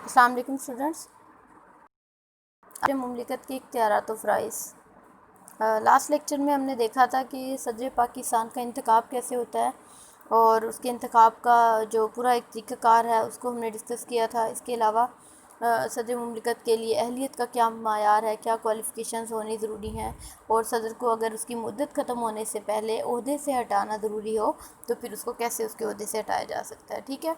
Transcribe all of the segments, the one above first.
السلام علیکم اسٹوڈنٹس، مملکت کے اختیارات و فرائض۔ لاسٹ لیکچر میں ہم نے دیکھا تھا کہ صدر پاکستان کا انتخاب کیسے ہوتا ہے اور اس کے انتخاب کا جو پورا ایک طریقہ کار ہے اس کو ہم نے ڈسکس کیا تھا۔ اس کے علاوہ صدر مملکت کے لیے اہلیت کا کیا معیار ہے، کیا کوالیفیکیشنز ہونی ضروری ہیں، اور صدر کو اگر اس کی مدت ختم ہونے سے پہلے عہدے سے ہٹانا ضروری ہو تو پھر اس کو کیسے اس کے عہدے سے ہٹایا جا سکتا ہے۔ ٹھیک ہے،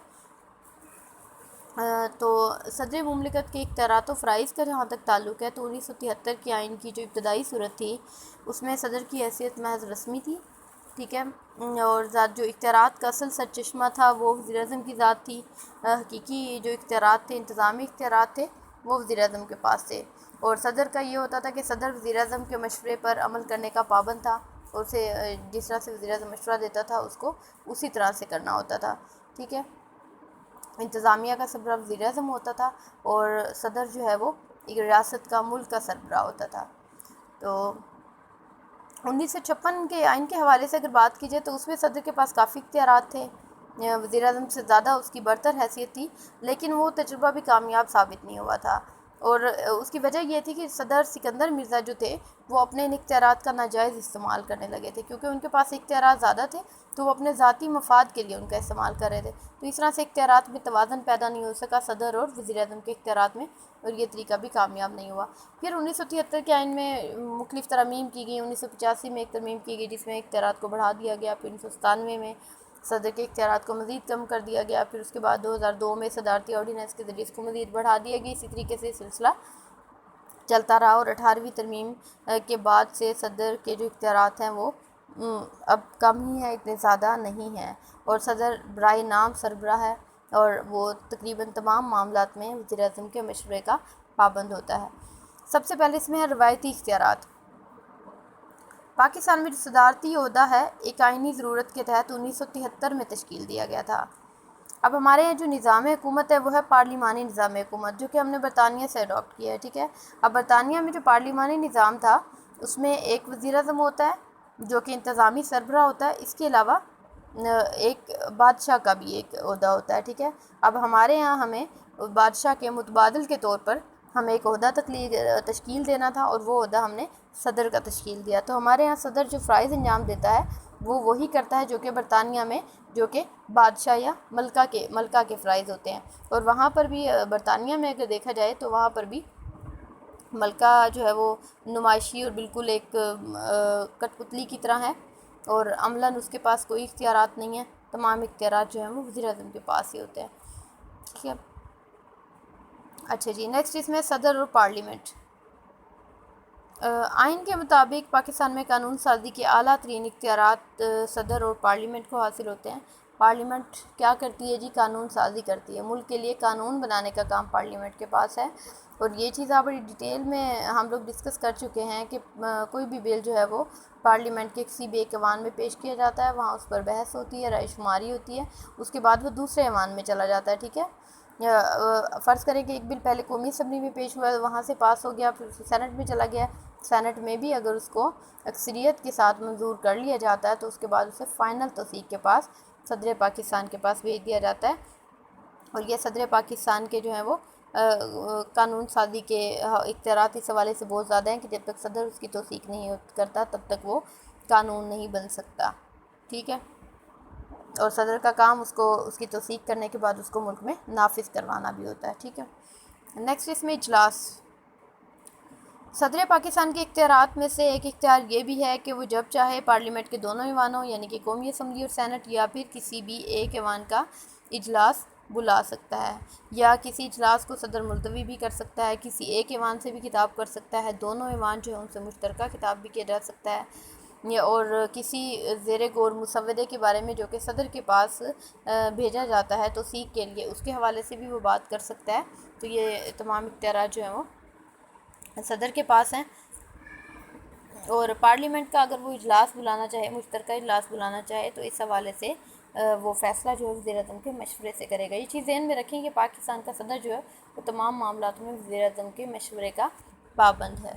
تو صدر مملکت کے اختیارات و فرائض کا جہاں تک تعلق ہے تو 1973 کے آئین کی جو ابتدائی صورت تھی اس میں صدر کی حیثیت محض رسمی تھی۔ ٹھیک ہے، اور جو اختیارات کا اصل سرچشمہ تھا وہ وزیر اعظم کی ذات تھی۔ حقیقی جو اختیارات تھے، انتظامی اختیارات تھے، وہ وزیر اعظم کے پاس تھے، اور صدر کا یہ ہوتا تھا کہ صدر وزیر اعظم کے مشورے پر عمل کرنے کا پابند تھا، اور اسے جس طرح سے وزیر اعظم مشورہ دیتا تھا اس کو اسی طرح سے کرنا ہوتا تھا۔ ٹھیک ہے، انتظامیہ کا سربراہ وزیر اعظم ہوتا تھا اور صدر جو ہے وہ ایک ریاست کا، ملک کا سربراہ ہوتا تھا۔ تو 1956 کے آئین کے حوالے سے اگر بات کی جائے تو اس میں صدر کے پاس کافی اختیارات تھے، وزیر اعظم سے زیادہ اس کی برتر حیثیت تھی، لیکن وہ تجربہ بھی کامیاب ثابت نہیں ہوا تھا، اور اس کی وجہ یہ تھی کہ صدر سکندر مرزا جو تھے وہ اپنے ان اختیارات کا ناجائز استعمال کرنے لگے تھے، کیونکہ ان کے پاس اختیارات زیادہ تھے تو وہ اپنے ذاتی مفاد کے لیے ان کا استعمال کر رہے تھے، تو اس طرح سے اختیارات میں توازن پیدا نہیں ہو سکا صدر اور وزیر اعظم کے اختیارات میں، اور یہ طریقہ بھی کامیاب نہیں ہوا۔ پھر 1973 کے آئین میں مختلف ترامیم کی گئی۔ 1985 میں ایک ترمیم کی گئی جس میں اختیارات کو بڑھا دیا گیا، پھر 1997 میں صدر کے اختیارات کو مزید کم کر دیا گیا، پھر اس کے بعد 2002 میں صدارتی آرڈیننس کے ذریعے اس کو مزید بڑھا دیا گیا۔ اسی طریقے سے سلسلہ چلتا رہا، اور 18ویں ترمیم کے بعد سے صدر کے جو اختیارات ہیں وہ اب کم ہی ہیں، اتنے زیادہ نہیں ہیں، اور صدر برائے نام سربراہ ہے اور وہ تقریباً تمام معاملات میں وزیر اعظم کے مشورے کا پابند ہوتا ہے۔ سب سے پہلے اس میں ہے روایتی اختیارات۔ پاکستان میں جو صدارتی عہدہ ہے ایک آئینی ضرورت کے تحت 1973 میں تشکیل دیا گیا تھا۔ اب ہمارے یہاں جو نظام حکومت ہے وہ ہے پارلیمانی نظام حکومت، جو کہ ہم نے برطانیہ سے اڈاپٹ کیا ہے۔ ٹھیک ہے، اب برطانیہ میں جو پارلیمانی نظام تھا اس میں ایک وزیر اعظم ہوتا ہے جو کہ انتظامی سربراہ ہوتا ہے، اس کے علاوہ ایک بادشاہ کا بھی ایک عہدہ ہوتا ہے۔ ٹھیک ہے، اب ہمارے یہاں ہمیں بادشاہ کے متبادل کے طور پر ہمیں ایک عہدہ تشکیل دینا تھا، اور وہ عہدہ ہم نے صدر کا تشکیل دیا۔ تو ہمارے یہاں صدر جو فرائض انجام دیتا ہے وہ وہی کرتا ہے جو کہ برطانیہ میں جو کہ بادشاہ یا ملکہ کے فرائض ہوتے ہیں، اور وہاں پر بھی برطانیہ میں اگر دیکھا جائے تو وہاں پر بھی ملکہ جو ہے وہ نمائشی اور بالکل ایک کٹ پتلی کی طرح ہے، اور عملاً اس کے پاس کوئی اختیارات نہیں ہیں، تمام اختیارات جو ہیں وہ وزیر اعظم کے پاس ہی ہوتے ہیں۔ ٹھیک ہے، اچھا جی، نیکسٹ اس میں صدر اور پارلیمنٹ۔ آئین کے مطابق پاکستان میں قانون سازی کے اعلیٰ ترین اختیارات صدر اور پارلیمنٹ کو حاصل ہوتے ہیں۔ پارلیمنٹ کیا کرتی ہے جی؟ قانون سازی کرتی ہے، ملک کے لیے قانون بنانے کا کام پارلیمنٹ کے پاس ہے، اور یہ چیز آپ بڑی ڈیٹیل میں ہم لوگ ڈسکس کر چکے ہیں کہ کوئی بھی بل جو ہے وہ پارلیمنٹ کے کسی بھی ایک ایوان میں پیش کیا جاتا ہے، وہاں اس پر بحث ہوتی ہے، رائے شماری ہوتی ہے، اس کے بعد وہ دوسرے ایوان میں چلا جاتا ہے۔ ٹھیک ہے، فرض کریں کہ ایک بل پہلے قومی اسمبلی میں پیش ہوا ہے، وہاں سے پاس ہو گیا، پھر سینٹ میں چلا گیا، سینٹ میں بھی اگر اس کو اکثریت کے ساتھ منظور کر لیا جاتا ہے تو اس کے بعد اسے فائنل توثیق کے پاس صدر پاکستان کے پاس بھیج دیا جاتا ہے، اور یہ صدر پاکستان کے جو ہیں وہ قانون سازی کے اختیارات اس حوالے سے بہت زیادہ ہیں کہ جب تک صدر اس کی توثیق نہیں کرتا تب تک وہ قانون نہیں بن سکتا۔ ٹھیک ہے، اور صدر کا کام اس کی توثیق کرنے کے بعد اس کو ملک میں نافذ کروانا بھی ہوتا ہے۔ ٹھیک ہے، نیکسٹ اس میں اجلاس۔ صدر پاکستان کے اختیارات میں سے ایک اختیار یہ بھی ہے کہ وہ جب چاہے پارلیمنٹ کے دونوں ایوانوں یعنی کہ قومی اسمبلی اور سینٹ یا پھر کسی بھی ایک ایوان کا اجلاس بلا سکتا ہے، یا کسی اجلاس کو صدر ملتوی بھی کر سکتا ہے، کسی ایک ایوان سے بھی خطاب کر سکتا ہے، دونوں ایوان جو ہے ان سے مشترکہ خطاب بھی کیا جا سکتا ہے، اور کسی زیر غور مسودے کے بارے میں جو کہ صدر کے پاس بھیجا جاتا ہے توثیق کے لیے اس کے حوالے سے بھی وہ بات کر سکتا ہے۔ تو یہ تمام اختیارات جو ہیں وہ صدر کے پاس ہیں، اور پارلیمنٹ کا اگر وہ اجلاس بلانا چاہے، مشترکہ اجلاس بلانا چاہے تو اس حوالے سے وہ فیصلہ جو ہے وزیر اعظم کے مشورے سے کرے گا۔ یہ چیز ذہن میں رکھیں کہ پاکستان کا صدر جو ہے وہ تمام معاملات میں وزیر اعظم کے مشورے کا پابند ہے۔